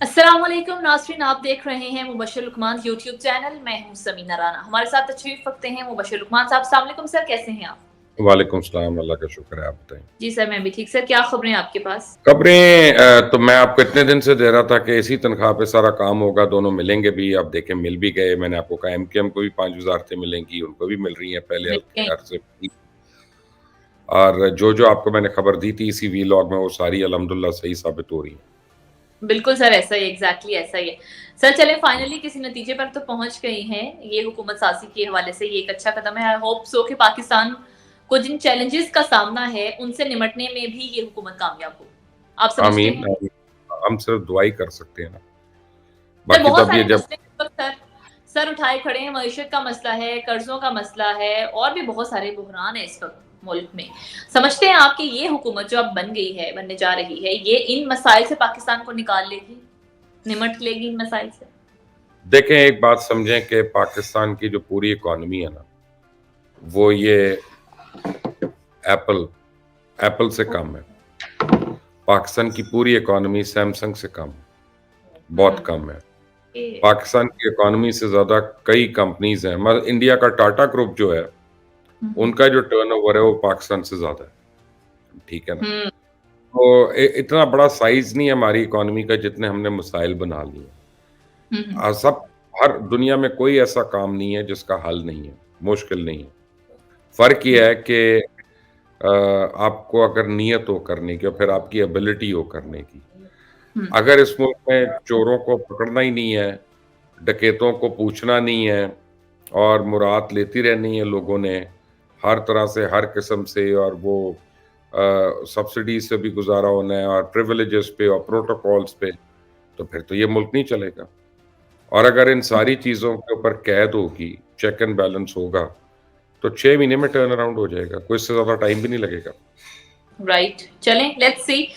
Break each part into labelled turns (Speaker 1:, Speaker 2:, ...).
Speaker 1: अस्सलामुअलैकुम नाज़रीन, आप देख रहे हैं मुबश्शिर लुकमान यूट्यूब चैनल। मैं हूं समीना राना। हमारे साथ तशरीफ रखते हैं मुबश्शिर लुकमान साहब। अस्सलाम वालेकुम सर, कैसे हैं आप?
Speaker 2: वालेकुम सलाम, अल्लाह का शुक्र है, आप बताएँ।
Speaker 1: जी सर, मैं भी ठीक। सर, क्या खबरें हैं आपके पास?
Speaker 2: खबरें तो मैं आपको इतने दिन से दे रहा था कि इसी तनख्वाह पे सारा काम होगा, दोनों मिलेंगे भी, अब देखें मिल भी गए। मैंने आपको कहा एमकेएम को भी 5 वज़ारतें मिलेंगी, उनको भी मिल रही हैं पहले
Speaker 1: मिल
Speaker 2: हल्के
Speaker 1: गई।
Speaker 2: अरसे में। और जो-जो आपको मैंने खबर दी थी इसी वीलॉग में, वो सारी अल्हम्दुलिल्लाह सही साबित हो रही हैं।
Speaker 1: बिल्कुल सर, ऐसा ही एग्ज़ैक्टली ऐसा ही है। सर चलें, फाइनली किसी नतीजे पर तो पहुँच गई हैं। ये हुकूमत साज़ी के हवाले से ये एक अच्छा कदम है। आई होप सो कि पाकिस्तान को जिन चैलेंजेज़ का सामना है, उनसे निमटने में भी ये हुकूमत कामयाब हो। आप समझते
Speaker 2: आमीन,
Speaker 1: हैं?
Speaker 2: आमीन। हम सिर्फ दुआ ही कर सकते हैं ना।
Speaker 1: सर,
Speaker 2: बाकी तो
Speaker 1: बहुत
Speaker 2: अब ये
Speaker 1: सारे
Speaker 2: जब
Speaker 1: मसले इस वक़्त सर उठाए खड़े हैं। मईशत का मसला है, कर्ज़ों का मसला है और भी बहुत सारे बुहरान है इस वक़्त मुल्क में। समझते हैं आप कि ये हुकूमत जो अब बन गई है, बनने जा रही है, ये इन मसाइल से पाकिस्तान को निकाल लेगी, निमट लेगी इन मसाइल से?
Speaker 2: देखें, एक बात समझें कि पाकिस्तान की जो पूरी इकॉनमी है ना, वो ये एप्पल एप्पल से कम है। पाकिस्तान की पूरी इकॉनमी सैमसंग से कम है, बहुत कम है।
Speaker 1: ये
Speaker 2: पाकिस्तान की इकॉनमी से ज़्यादा कई कंपनीज़ हैं, मतलब इंडिया का टाटा ग्रुप जो है,
Speaker 1: हुँ, हुँ।
Speaker 2: उनका जो टर्नओवर है वो पाकिस्तान से ज़्यादा है, ठीक है ना?
Speaker 1: हुँ,
Speaker 2: तो इतना बड़ा साइज़ नहीं है हमारी इकॉनमी का जितने हमने मिसाइल बना लिए।
Speaker 1: हुँ, हुँ।
Speaker 2: सब हर दुनिया में कोई ऐसा काम नहीं है जिसका हल नहीं है, मुश्किल नहीं है। फ़र्क ये है कि आपको अगर नियत हो करने की और फिर आपकी एबिलिटी हो करने की।
Speaker 1: हुँ,
Speaker 2: अगर इस मुल्क में चोरों को पकड़ना ही नहीं है, डकैतों को पूछना नहीं है और मुराद लेती रहनी है लोगों ने, हर तरह से, हर किस्म से और वो सब्सिडीज़ से भी गुज़ारा होना है और प्रिविलेजेस पे और प्रोटोकॉल्स पे, तो फिर तो ये मुल्क नहीं चलेगा। और अगर इन सारी चीज़ों के ऊपर कैद होगी, चेक एंड बैलेंस होगा, तो 6 महीने में टर्न अराउंड हो जाएगा, कोई इससे ज़्यादा टाइम भी नहीं लगेगा।
Speaker 1: राइट। चलें, लेट्स सी।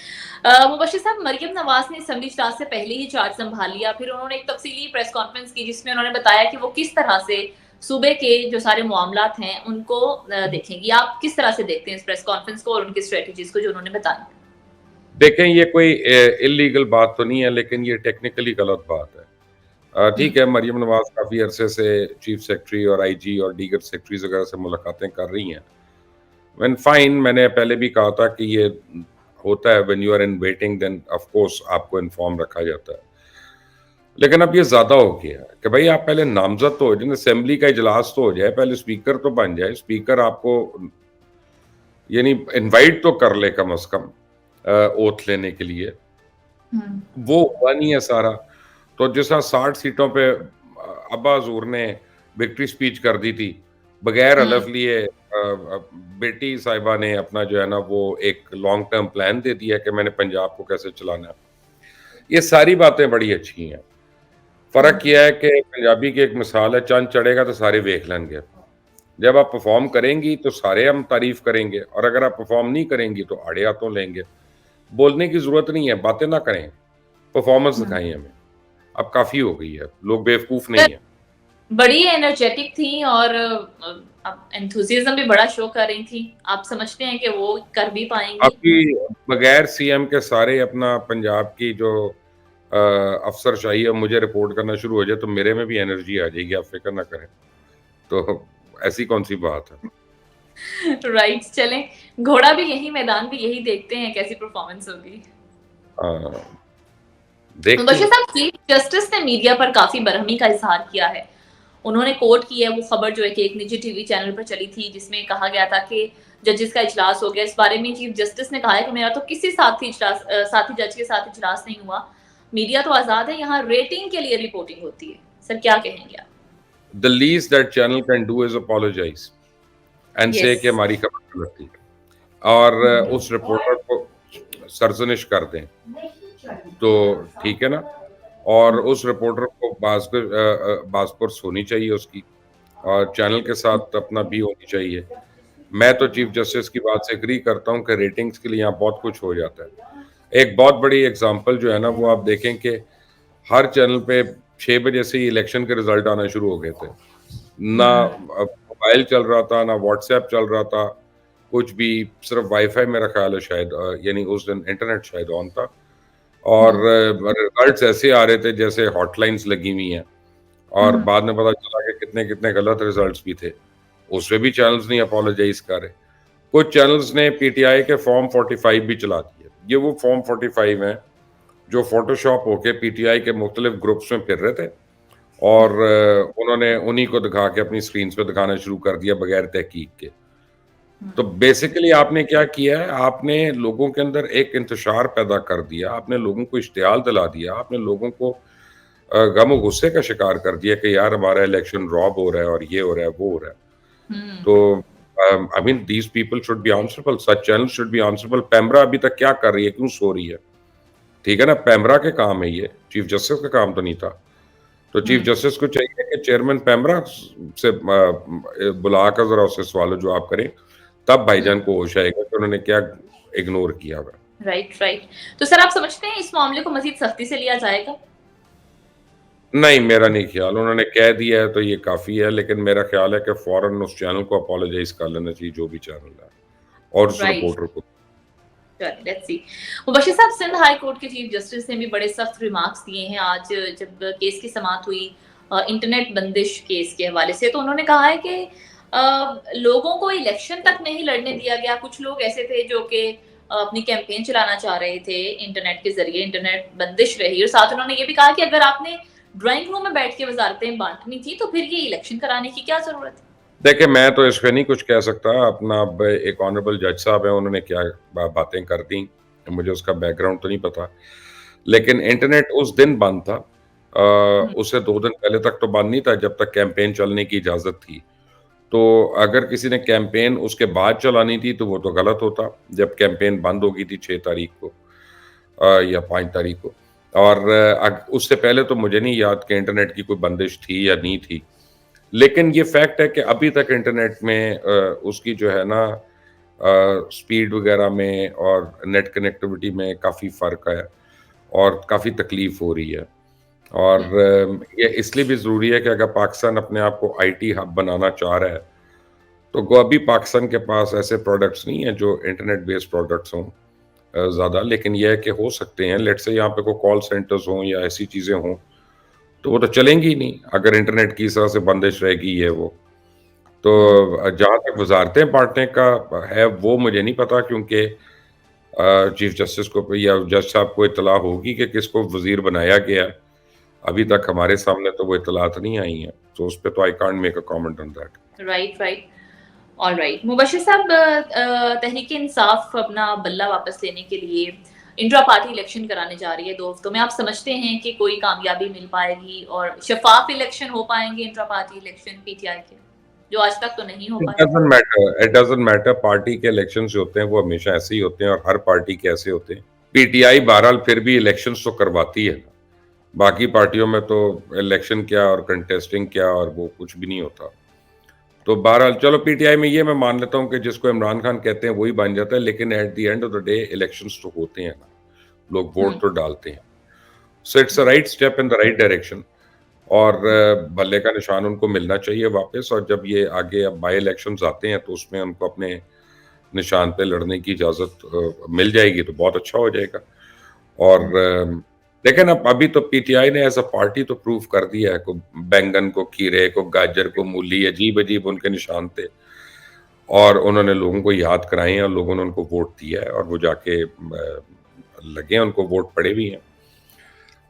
Speaker 1: मुबश्शिर साहब, मरियम नवाज़ ने असेंबली इजलास से पहले ही चार्ज सँभाल लिया। फिर उन्होंने एक तफ़सीली प्रेस कॉन्फ्रेंस की जिसमें उन्होंने बताया कि वो किस तरह से सूबे के जो सारे मामलात हैं उनको देखेंगी। आप किस तरह से देखते हैं इस प्रेस कॉन्फ्रेंस को और उनकी स्ट्रैटेजीज़ को जो उन्होंने बताई?
Speaker 2: देखें, ये कोई इल्लीगल बात तो नहीं है, लेकिन ये टेक्निकली गलत बात है।
Speaker 1: हुँ,
Speaker 2: ठीक है, मरियम नवाज़ काफ़ी अरसे से चीफ़ सेक्रेटरी और आईजी और दीगर सेक्रेटरीज़ वगैरह से मुलाकातें कर रही हैं। वेल फाइन, मैंने पहले भी कहा था कि ये होता है when you are in waiting then of course आपको इन्फॉर्म रखा जाता है। लेकिन अब ये ज़्यादा हो गया है कि भई आप पहले नामज़द तो हो जाए, असेंबली का इजलास तो हो जाए, पहले स्पीकर तो बन जाए, स्पीकर आपको यानी इनवाइट तो कर ले कम से कम ओथ लेने के लिए।
Speaker 1: हुँ,
Speaker 2: वो हुआ नहीं है सारा। तो जिस तरह 60 सीटों पे अब्बा हज़ूर ने विक्ट्री स्पीच कर दी थी, बगैर
Speaker 1: हुँ,
Speaker 2: हलफ़ लिए बेटी साहिबा ने अपना जो है ना वो एक लॉन्ग टर्म प्लान दे दिया कि मैंने पंजाब को कैसे चलाना है। ये सारी बातें बड़ी अच्छी हैं।
Speaker 1: हुँ,
Speaker 2: फ़र्क ये है कि पंजाबी की एक मिसाल है, चंद चढ़ेगा तो सारे वेख लेंगे। जब आप परफ़ॉर्म करेंगी तो सारे हम तारीफ़ करेंगे और अगर आप परफ़ॉर्म नहीं करेंगी तो आड़े हाथों लेंगे। बोलने की ज़रूरत नहीं है, बातें ना करें, परफ़ॉर्मेंस
Speaker 1: हुँ।
Speaker 2: दिखाएँ हमें। अब काफ़ी हो गई है, लोग बेवकूफ़
Speaker 1: सर,
Speaker 2: नहीं हैं।
Speaker 1: बड़ी एनर्जेटिक थी और अब एंथुसियाज़्म भी बड़ा शो कर रही थी। आप समझते हैं कि वो कर भी पाएँगी?
Speaker 2: आपकी बगैर सीएम के सारे अपना पंजाब की जो अफ़सरशाही है मुझे रिपोर्ट करना शुरू हो जाए तो मेरे में भी एनर्जी आ जाएगी, आप फ़िक्र ना करें। तो ऐसी कौन-सी बात है?
Speaker 1: राइट, चलें, घोड़ा भी यही, मैदान भी यही, देखते हैं कैसी परफ़ॉर्मेंस होगी।
Speaker 2: हाँ, देखते
Speaker 1: मुबशीर
Speaker 2: हैं।
Speaker 1: साहब, चीफ जस्टिस ने मीडिया पर काफ़ी बरहमी का इज़हार किया है। उन्होंने कोट की है वो खबर जो है कि एक निजी टीवी चैनल पर चली थी जिसमें कहा गया था कि जजेस का इजलास हो गया। इस बारे में चीफ जस्टिस ने कहा है कि मेरा तो किसी साथी जज के साथ इजलास नहीं हुआ। मीडिया तो आज़ाद है, यहाँ रेटिंग के लिए रिपोर्टिंग होती है। सर, क्या कहेंगे आप?
Speaker 2: The least that channel can do is apologise and से
Speaker 1: यस।
Speaker 2: कि हमारी खबर गलत थी और
Speaker 1: हुँ,
Speaker 2: उस रिपोर्टर को सरज़निश कर दें, तो ठीक है ना? और
Speaker 1: हुँ,
Speaker 2: उस रिपोर्टर को बाज़पुरस होनी चाहिए उसकी और चैनल के साथ अपना भी होनी चाहिए। मैं तो चीफ जस्टिस की बात से एग्री करता हूँ कि रेटिंग्स के लिए यहाँ बहुत कुछ हो जाता है। एक बहुत बड़ी एग्ज़ाम्पल जो है ना वो आप देखें कि हर चैनल पे 6 बजे से ही इलेक्शन के रिज़ल्ट आना शुरू हो गए थे। ना
Speaker 1: हुँ,
Speaker 2: मोबाइल चल रहा था, ना व्हाट्सएप चल रहा था, कुछ भी सिर्फ़ वाईफ़ाई मेरा ख़्याल है शायद यानी उस दिन इंटरनेट शायद ऑन था और
Speaker 1: हम्म।
Speaker 2: रिजल्ट्स ऐसे आ रहे थे जैसे हॉटलाइंस लगी हुई हैं, और
Speaker 1: हम्म।
Speaker 2: बाद में पता चला कि कितने-कितने गलत रिजल्ट्स भी थे। उसपे भी चैनल्स नहीं अपोलोजाइज़ कर रहे। कुछ चैनल्स ने पीटीआई के फॉर्म 45 भी चला दिए। ये वो फॉर्म 45 हैं जो फ़ोटोशॉप होके पीटीआई के मुख्तलिफ ग्रुप्स में फिर रहे थे, और
Speaker 1: हम्म।
Speaker 2: उन्होंने उन्हीं को दिखा के अपनी स्क्रीन्स पे दिखाना शुरू कर दिया बगैर तहकीक के। तो
Speaker 1: हम्म।
Speaker 2: बेसिकली आपने क्या किया है, आपने लोगों के अंदर एक इंतशार पैदा कर दिया, आपने लोगों को इश्तियाल दिला दिया, आपने लोगों को गम और गुस्से का शिकार कर दिया कि यार हमारा इलेक्शन रॉब हो रहा है और ये हो रहा है, वो हो रहा है।
Speaker 1: हम्म।
Speaker 2: तो I mean these people should be answerable, such channels should be answerable. PEMRA अभी तक क्या कर रही है, क्यों सो रही है? ठीक है ना, पैमरा के काम है ये, चीफ जस्टिस का काम तो नहीं था। तो चीफ
Speaker 1: हम्म।
Speaker 2: जस्टिस को चाहिए कि चेयरमैन पैमरा से बुलाकर ज़रा उससे सवाल-ओ-जवाब करें, तब भाईजान
Speaker 1: हम्म।
Speaker 2: को होश आएगा कि उन्होंने क्या इग्नोर किया हुआ है।
Speaker 1: Right, right. तो सर आप समझते हैं इस मामले को मजीद सख्ती से लिया जाएगा?
Speaker 2: नहीं, मेरा नहीं ख्याल, उन्होंने कह दिया है तो ये काफ़ी है, लेकिन मेरा ख्याल है कि फ़ौरन उस चैनल को अपोलोजाइज़ कर लेना चाहिए, जो भी चैनल है, और उस
Speaker 1: राइट।
Speaker 2: रिपोर्टर को।
Speaker 1: चलिए, लेट्स सी। मुबशीर साहब, सिंध हाई कोर्ट के चीफ जस्टिस ने भी बड़े सख्त रिमार्क्स दिए हैं आज जब केस की समाअत हुई इंटरनेट बंदिश केस के हवाले से। तो उन्होंने कहा है कि लोगों को इलेक्शन तक नहीं लड़ने दिया गया। कुछ लोग ऐसे थे जो कि अपनी कैंपेन चलाना चाह रहे थे इंटरनेट के ज़रिए, इंटरनेट बंदिश रही। और साथ उन्होंने ये भी कहा कि अगर आपने ड्राइंग रूम में बैठ के वज़ारतें बाँटनी थी, तो फिर ये इलेक्शन कराने की क्या ज़रूरत है?
Speaker 2: देखिए, मैं तो इस पे नहीं कुछ कह सकता, अपना अब एक ऑनरेबल जज साहब हैं, उन्होंने क्या बातें कर दी, मुझे उसका बैकग्राउंड तो नहीं पता। लेकिन इंटरनेट उस दिन बंद था,
Speaker 1: हुँ।
Speaker 2: उससे 2 दिन पहले तक तो बंद नहीं था, जब तक कैंपेन चलने की इजाज़त थी। तो अगर किसी ने कैंपेन उसके बाद चलानी थी, तो वो तो गलत होता, जब कैंपेन बंद हो गई थी 6 तारीख को या 5 तारीख को। और उससे पहले तो मुझे नहीं याद कि इंटरनेट की कोई बंदिश थी या नहीं थी। लेकिन ये फैक्ट है कि अभी तक इंटरनेट में उसकी जो है ना स्पीड वगैरह में और नेट कनेक्टिविटी में काफ़ी फ़र्क है, और काफ़ी तकलीफ़ हो रही है। और
Speaker 1: हुँ।
Speaker 2: ये इसलिए भी ज़रूरी है कि अगर पाकिस्तान अपने आप को आईटी हब बनाना चाह रहा है, तो गो अभी पाकिस्तान के पास ऐसे प्रोडक्ट्स नहीं हैं जो इंटरनेट बेस्ड प्रोडक्ट्स हों ज़्यादा, लेकिन ये है कि हो सकते हैं। लेट्स से यहाँ पे कोई कॉल सेंटर्स हों या ऐसी चीज़ें हों, तो वो तो चलेंगी ही नहीं, अगर इंटरनेट की इस तरह से बंदिश रहेगी ये वो। तो
Speaker 1: हुँ।
Speaker 2: जहाँ तक वज़ारतें बाँटने का है, वो मुझे नहीं पता, क्योंकि चीफ़ जस्टिस को या जज साहब को इत्तला होगी कि किसको वज़ीर बनाया गया है। अभी
Speaker 1: हुँ।
Speaker 2: तक हमारे सामने तो वो इत्तलात नहीं आई हैं, तो उस पे तो I can't make a comment on that.
Speaker 1: Right, right. Alright. Mubashir साहब, तहरीक-ए-इंसाफ अपना बल्ला वापस लेने के लिए इंट्रा पार्टी इलेक्शन कराने जा रही है 2 हफ्तों में। आप समझते हैं कि कोई कामयाबी मिल पाएगी और शफ़ाफ इलेक्शन हो पाएँगे इंट्रा पार्टी इलेक्शन पीटीआई के, जो आज तक तो नहीं हो पाए?
Speaker 2: इट डज़न्ट मैटर, पार्टी के इलेक्शंस जो होते हैं वो हमेशा ऐसे ही होते हैं, और हर पार्टी के ऐसे होते हैं। पीटीआई बहरहाल फिर भी इलेक्शंस तो करवाती है। बाकी पार्टियों में तो इलेक्शन क्या और कंटेस्टिंग क्या, और वो कुछ भी नहीं होता। तो बहरहाल चलो, पीटीआई में ये मैं मान लेता हूँ कि जिसको इमरान खान कहते हैं वही बन जाता है, लेकिन eight the end of the day elections तो होते हैं ना, लोग
Speaker 1: हुँ।
Speaker 2: वोट तो डालते हैं। So it's a
Speaker 1: hmm.
Speaker 2: Right step in the right direction, और बल्ले का निशान उनको मिलना चाहिए वापस, और जब ये आगे अब बाई इलेक्शंस आते हैं तो उसमें उनको अपने निशान पे लड़ने की इजाज़त मिल जाएगी तो बहुत अच्छा हो जाएगा। और
Speaker 1: हुँ।
Speaker 2: लेकिन अब अभी तो पीटीआई ने एज़ अ पार्टी तो प्रूव कर दिया है, को बैंगन, को खीरे, को गाजर, को मूली, अजीब-अजीब उनके निशान थे, और उन्होंने लोगों को याद कराए हैं, और लोगों ने उनको वोट दिया है, और वो जाके लगे हैं, उनको वोट पड़े भी हैं।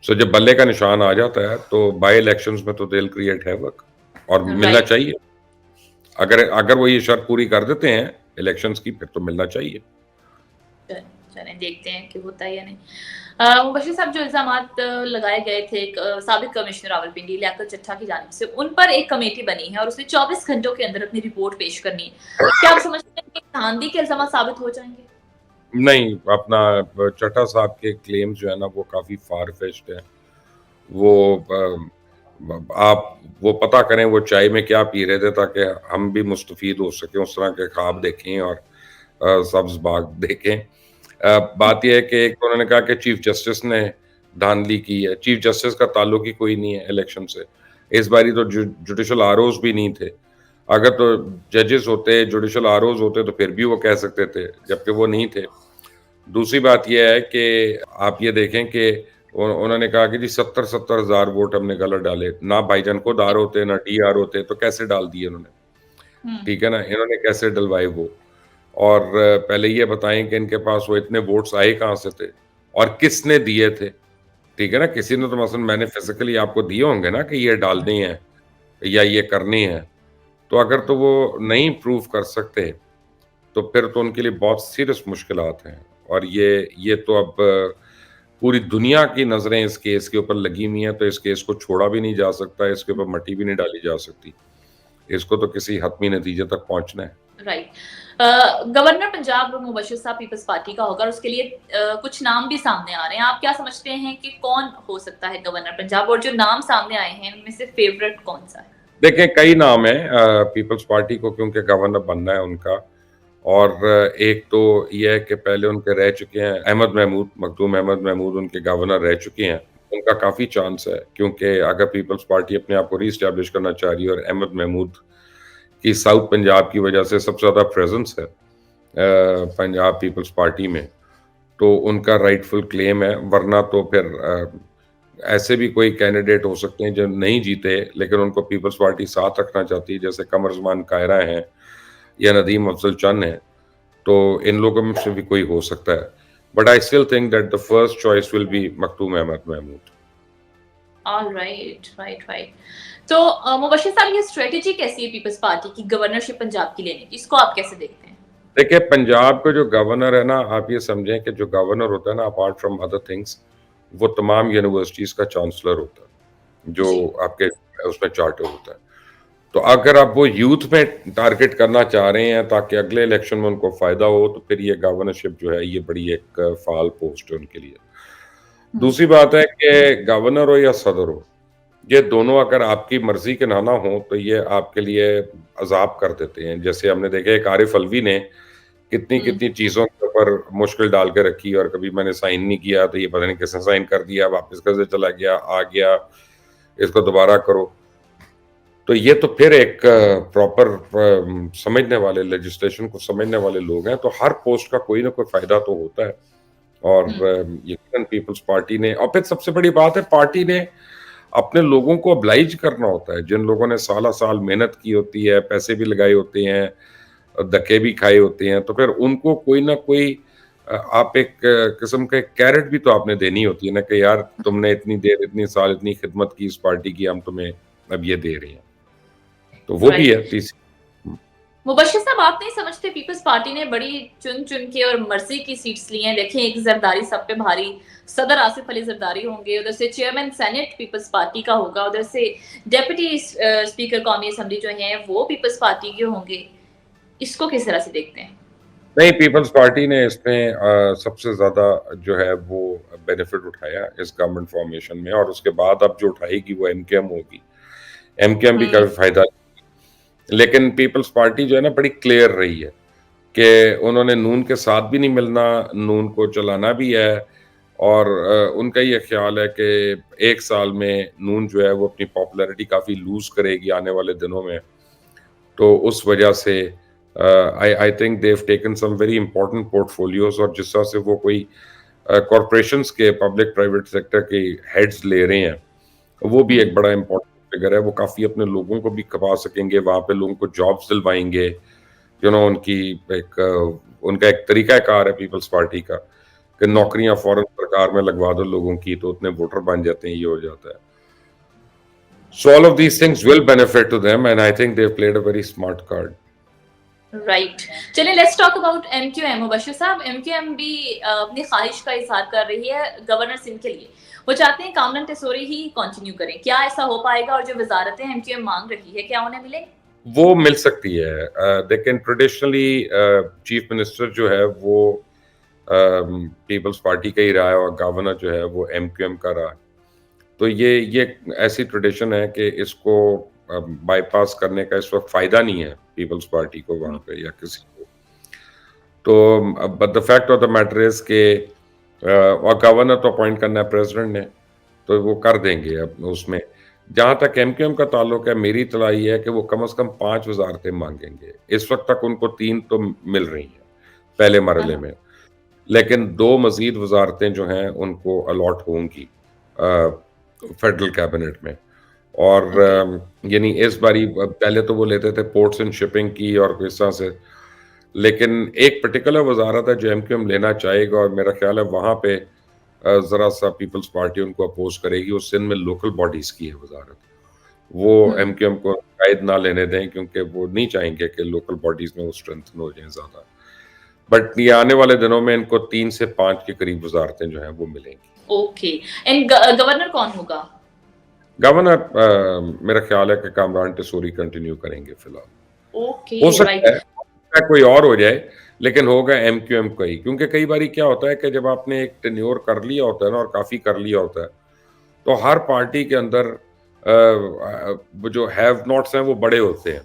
Speaker 2: सो जब बल्ले का निशान आ जाता है तो बाय इलेक्शंस में तो दे विल क्रिएट हैवॉक, और मिलना
Speaker 1: राइट।
Speaker 2: चाहिए। अगर अगर वो ये शर्त पूरी कर देते हैं इलेक्शंस की, फिर तो मिलना चाहिए।
Speaker 1: चलें, चलें देखते हैं कि होता है या नहीं। मुबशीर साहब, जो इल्ज़ामात लगाए गए थे एक साबिक़ कमिश्नर रावलपिंडी लियाकत चट्टा की जानिब से, उन पर एक कमेटी बनी है और उसने 24 घंटों के अंदर अपनी रिपोर्ट पेश करनी है। क्या आप समझते हैं कि धांधली के इल्ज़ामात साबित हो जाएँगे?
Speaker 2: नहीं, अपना चड्ढा साहब के क्लेम्स जो है ना वो काफ़ी फार-फेच्ड हैं। वो आप वो पता करें वो चाय में क्या पी रहे थे, ताकि हम भी मुस्तफ़ीद हो सकें, उस तरह के ख्वाब देखें और सब्ज़ बाग देखें। बात ये है कि एक तो उन्होंने कहा कि चीफ जस्टिस ने धांधली की है। चीफ जस्टिस का ताल्लुक ही कोई नहीं है इलेक्शन से। इस बारी तो जुडिशल आरओज़ भी नहीं थे। अगर तो जजेस होते, जुडिशल आरओज़ होते तो फिर भी वो कह सकते थे, जबकि वो नहीं थे। दूसरी बात ये है कि आप ये देखें कि उन्होंने कहा कि जी 70-70 हज़ार वोट हमने गलत डाले। ना भाईजान खुद आर होते, ना डीआर होते, तो कैसे डाल दिए उन्होंने?
Speaker 1: हुँ,
Speaker 2: ठीक है ना? इन्होंने कैसे डलवाए वो? और पहले ये बताएँ कि इनके पास वो इतने वोट्स आए कहाँ से थे? और किसने दिए थे? ठीक है ना? किसी ने तो मसलन मैंने फिज़िकली आपको दिए होंगे ना कि ये डालनी है या ये करनी है। तो अगर तो वो नहीं प्रूव कर सकते, तो फिर तो उनके लिए बहुत सीरियस मुश्किलात हैं। और ये तो अब पूरी दुनिया की नज़रें इस केस के ऊपर लगी हुई हैं, तो इस केस को छोड़ा भी नहीं जा सकता, इसके ऊपर मट्टी भी नहीं डाली जा सकती। इसको तो किसी हतमी नतीजे तक पहुँचना है।
Speaker 1: राइट। गवर्नर पंजाब मुबश्शिर साहब पीपल्स पार्टी का होगा और उसके लिए कुछ नाम भी सामने आ रहे हैं। आप क्या समझते हैं कि कौन हो सकता है गवर्नर पंजाब और जो नाम सामने आए हैं उनमें से फेवरेट कौन-सा है?
Speaker 2: देखें, कई नाम हैं पीपल्स पार्टी को क्योंकि गवर्नर बनना है उनका। और एक तो ये है कि पहले उनके रह चुके हैं अहमद महमूद, मखदूम अहमद महमूद उनके गवर्नर रह चुके हैं। उनका काफ़ी चांस है क्योंकि अगर पीपल्स पार्टी अपने आप को रीएस्टैब्लिश करना चाह रही है और अहमद महमूद की साउथ पंजाब की वजह से सबसे ज़्यादा प्रेज़ेंस है पंजाब पीपल्स पार्टी में, तो उनका राइटफुल क्लेम है। वरना तो फिर ऐसे भी कोई कैंडिडेट हो सकते हैं जो नहीं जीते लेकिन उनको पीपल्स पार्टी साथ रखना चाहती है, जैसे कमर उज़मान कायरा हैं या नदीम अफ़ज़ल चंद हैं। तो इन लोगों में से भी कोई हो सकता है। But I still think that the first choice will be Makhdoom Ahmed Mehmood.
Speaker 1: Alright, right, right. तो मुबश्शिर साहब ये स्ट्रैटेजी कैसी है पीपल्स पार्टी की गवर्नरशिप पंजाब की लेने की? इसको आप कैसे देखते हैं?
Speaker 2: देखिए, पंजाब का जो गवर्नर है ना, आप ये समझें कि जो गवर्नर होता है ना, अपार्ट फ्रॉम अदर थिंग्स, वो तमाम यूनिवर्सिटीज़ का चांसलर होता है, जो
Speaker 1: जी।
Speaker 2: आपके उसमें चार्टर होता है। तो अगर आप वो यूथ में टारगेट करना चाह रहे हैं ताकि अगले इलेक्शन में उनको फ़ायदा हो, तो फिर ये गवर्नरशिप जो है, ये बड़ी एक फ़ाल पोस्ट है उनके लिए।
Speaker 1: हुँ,
Speaker 2: दूसरी बात है कि गवर्नर हो या सदर हो, ये दोनों अगर आपकी मर्ज़ी के ना हों, तो ये आपके लिए अज़ाब कर देते हैं। जैसे हमने देखा एक आरिफ अलवी ने
Speaker 1: हुँ।
Speaker 2: कितनी-कितनी चीज़ों के ऊपर मुश्किल डाल के रखी और कभी मैंने साइन नहीं किया, तो ये पता नहीं किसने साइन कर दिया, वापस कैसे चला गया, आ गया, इसको दोबारा करो। तो ये तो फिर एक प्रॉपर समझने वाले लेजिस्लेशन को समझने वाले लोग हैं, तो हर पोस्ट का कोई ना कोई फ़ायदा तो होता है। और
Speaker 1: हुँ,
Speaker 2: यकीनन पीपल्स पार्टी ने और फिर सबसे बड़ी बात है पार्टी ने अपने लोगों को ऑब्लाइज करना होता है, जिन लोगों ने साल-साल मेहनत की होती है, पैसे भी लगाए होते हैं, धक्के भी खाए होते हैं, तो फिर उनको कोई ना कोई आप एक किस्म का कैरेट भी तो आपने देनी होती है ना कि यार तुमने इतनी देर, इतनी साल, इतनी खिदमत की इस पार्टी की, हम तुम्हें अब ये दे रहे हैं। तो वो भी
Speaker 1: राइट।
Speaker 2: है तीसरी। हुँ।
Speaker 1: मुबश्शिर साहब आप नहीं समझते पीपल्स पार्टी ने बड़ी चुन-चुन के और मर्ज़ी की सीट्स ली हैं? देखिए एक ज़रदारी सब पे भारी, सदर आसिफ अली ज़रदारी होंगे, उधर से चेयरमैन सेनेट पीपल्स पार्टी का होगा, उधर से डेप्यूटी स्पीकर कौमी असेंबली जो हैं वो पीपल्स पार्टी के होंगे। इसको किस तरह से देखते हैं?
Speaker 2: नहीं, पीपल्स पार्टी ने इसमें सबसे ज़्यादा जो है वो बेनिफिट उठाया इस गवर्नमेंट फ़ॉर्मेशन में और उसके बाद अब जो उठाएगी वो एमकेएम होगी। एमकेएम भी
Speaker 1: हुँ,
Speaker 2: काफ़ी फ़ायदा लेकिन पीपल्स पार्टी जो है ना बड़ी क्लियर रही है कि उन्होंने नून के साथ भी नहीं मिलना, नून को चलाना भी है और उनका ये ख़्याल है कि 1 साल में नून जो है वो अपनी पॉपुलैरिटी काफ़ी लूज़ करेगी आने वाले दिनों में। तो उस वजह से I think they have taken some very important portfolios और जिस तरह से वो कोई कॉर्पोरेशंस के पब्लिक प्राइवेट सेक्टर के हेड्स ले रहे हैं, वो भी
Speaker 1: हुँ,
Speaker 2: एक बड़ा इंपॉर्टेंट फिगर है। वो काफ़ी अपने लोगों को भी खपा सकेंगे, वहाँ पे लोगों को जॉब्स दिलवाएँगे। उनकी एक उनका एक तरीक़ा-कार है पीपल्स पार्टी का कि
Speaker 1: हुँ।
Speaker 2: नौकरियाँ फ़ौरन सरकार में लगवा दो लोगों की, तो उतने वोटर बन जाते हैं, ये हो जाता है। So all of these things will benefit to them and I think they've played a very smart card.
Speaker 1: Right. चलिए let's talk about MQM Mubashshir साहब एमक्यूएम भी अपनी ख़्वाहिश का इज़हार कर रही है गवर्नर सिंध के लिए। वो चाहते हैं कामरान टेसोरी ही कंटिन्यू करें। क्या ऐसा हो पाएगा और जो वज़ारतें एमक्यूएम माँग रही है क्या उन्हें मिलेंगी?
Speaker 2: वो मिल सकती है लेकिन ट्रेडिशनली चीफ मिनिस्टर जो है वो पीपल्स पार्टी का ही रहा है और गवर्नर जो है वो एमक्यूएम का रहा है। तो ये ऐसी ट्रेडिशन है कि इसको बाईपास करने का इस वक़्त फ़ायदा नहीं है पीपल्स पार्टी को वहाँ पे या किसी को। तो but the fact of the matter is कि और गवर्नर तो अपॉइंट करना है प्रेज़िडेंट ने, तो वो कर देंगे अब उसमें। जहाँ तक एमक्यूएम का ताल्लुक है, मेरी इत्तला ये है कि वो कम से कम 5 वज़ारतें माँगेंगे। इस वक़्त तक उनको 3 तो मिल रही हैं, पहले
Speaker 1: हाँ,
Speaker 2: मरहले
Speaker 1: हाँ।
Speaker 2: में। लेकिन 2 मज़ीद वज़ारतें जो हैं उनको अलॉट होंगी फेडरल कैबिनेट में। और
Speaker 1: ओके।
Speaker 2: यानी इस बारी पहले तो वो लेते थे पोर्ट्स एंड शिपिंग की और इस तरह से, लेकिन एक पर्टिकुलर वज़ारत है जो एमक्यूएम लेना चाहेगा और मेरा ख़्याल है वहाँ पे ज़रा-सा पीपल्स पार्टी उनको अपोज़ करेगी, वो सिंध में लोकल बॉडीज़ की है वज़ारत। वो
Speaker 1: हुँ।
Speaker 2: एमक्यूएम को शायद ना लेने दें क्योंकि वो नहीं चाहेंगे कि लोकल बॉडीज़ में वो स्ट्रेंथन हो जाएँ ज़्यादा। बट ये आने वाले दिनों में इनको 3 से 5 के करीब वज़ारतें जो हैं वो मिलेंगी।
Speaker 1: ओके। एंड गवर्नर कौन होगा?
Speaker 2: गवर्नर मेरा ख़्याल है कि कामरान टेसूरी कंटिन्यू करेंगे फ़िलहाल।
Speaker 1: Okay, right.
Speaker 2: हो सकता है कोई और हो जाए, लेकिन होगा एमक्यूएम का ही, क्योंकि कई बारी क्या होता है कि जब आपने एक टेन्योर कर लिया होता है ना और काफ़ी कर लिया होता है, तो हर पार्टी के अंदर वो जो हैव नॉट्स हैं वो बड़े होते हैं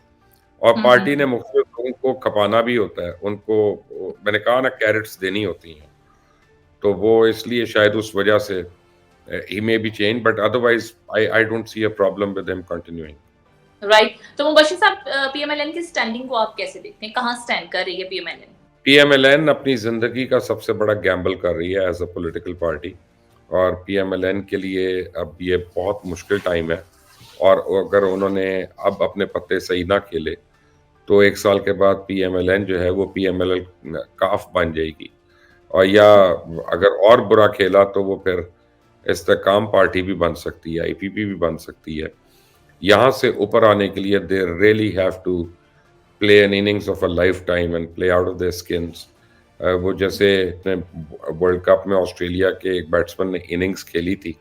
Speaker 2: और
Speaker 1: हुँ, हुँ,
Speaker 2: पार्टी ने
Speaker 1: हुँ।
Speaker 2: मुख्तलिफ लोगों को खपाना भी होता है, उनको मैंने कहा ना कैरेट्स देनी होती हैं, तो वो इसलिए शायद उस वजह से ही maybe change but otherwise I don't see a problem with him continuing.
Speaker 1: Right. तो मुबश्शिर साहब, पीएमएलएन की स्टैंडिंग को आप कैसे देखते हैं? कहाँ स्टैंड कर रही है पीएमएलएन?
Speaker 2: पीएमएलएन अपनी ज़िंदगी का सबसे बड़ा गैम्बल कर रही है एज़ अ पॉलिटिकल पार्टी और पीएमएलएन के लिए अब ये बहुत मुश्किल टाइम है और अगर उन्होंने अब अपने पत्ते सही ना खेले, तो 1 साल के बाद पीएमएलएन जो है वो पीएमएलएल काफ बन जाएगी और या अगर और बुरा खेला तो वो फिर इस्तेकाम पार्टी भी बन सकती है, आईपीपी भी बन सकती है। यहाँ से ऊपर आने के लिए they really have to play an innings of a lifetime and play out of their skins. वो जैसे वर्ल्ड कप में ऑस्ट्रेलिया के एक बैट्समैन ने इनिंग्स खेली थी,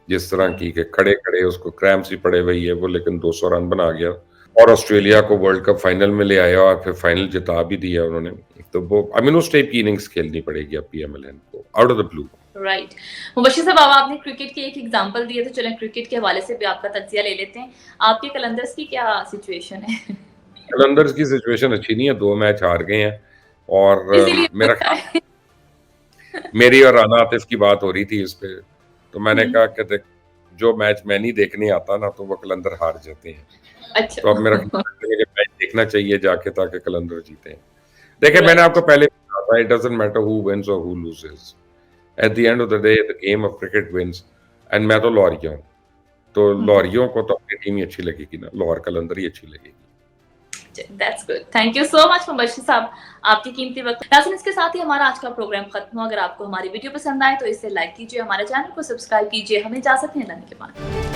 Speaker 2: जिस तरह
Speaker 1: हुँ।
Speaker 2: की कि खड़े-खड़े उसको क्रैम्प्स भी पड़े हुए ही है वो, लेकिन 200 रन बना गया और ऑस्ट्रेलिया को वर्ल्ड कप फाइनल में ले आया और फिर फाइनल जिता भी दिया उन्होंने। तो वो आई मीन उस टाइप की इनिंग्स खेलनी पड़ेगी अब पीएमएलएन को out of the blue.
Speaker 1: Right. Mubashir साहब, अब आपने क्रिकेट की एक एग्ज़ाम्पल दी है, तो चलें क्रिकेट के हवाले से भी आपका तज्ज़िया ले लेते हैं। आपके कलंदर्स की क्या सिचुएशन है?
Speaker 2: कलंदर्स की सिचुएशन अच्छी नहीं है, 2 मैच हार गए हैं और
Speaker 1: इसीलिए
Speaker 2: मेरा
Speaker 1: पूछा
Speaker 2: ख्याल
Speaker 1: है।
Speaker 2: मेरी और राना आतिफ की बात हो रही थी इस पे, तो मैंने
Speaker 1: हुँ।
Speaker 2: कहा कि देख जो मैच मैं नहीं देखने आता ना तो वो कलंदर हार जाते हैं। तो अब मेरा
Speaker 1: अच्छा।
Speaker 2: ख्याल है कि मुझे मैच देखना चाहिए जाके ताकि कलंदर जीते हैं। देखिए मैंने आपको
Speaker 1: राइट।
Speaker 2: पहले भी कहा था it doesn't matter who wins और who loses. At the end of the day the game of cricket wins and मैं तो लाहौरिया हूँ। तो
Speaker 1: हुँ, हुँ।
Speaker 2: लाहौरियों को तो अपनी टीम ही अच्छी लगेगी ना, लाहौर कलंदर ही अच्छी लगेगी।
Speaker 1: That's good. Thank you so much Mubashir साहब, आपकी कीमती वक़्त। नाज़रीन, इसके साथ ही हमारा आज का प्रोग्राम खत्म हुआ। अगर आपको हमारी वीडियो पसंद आए तो इसे लाइक कीजिए, हमारे चैनल को सब्सक्राइब कीजिए। हमें इजाज़त है, अल्लाह के बाद।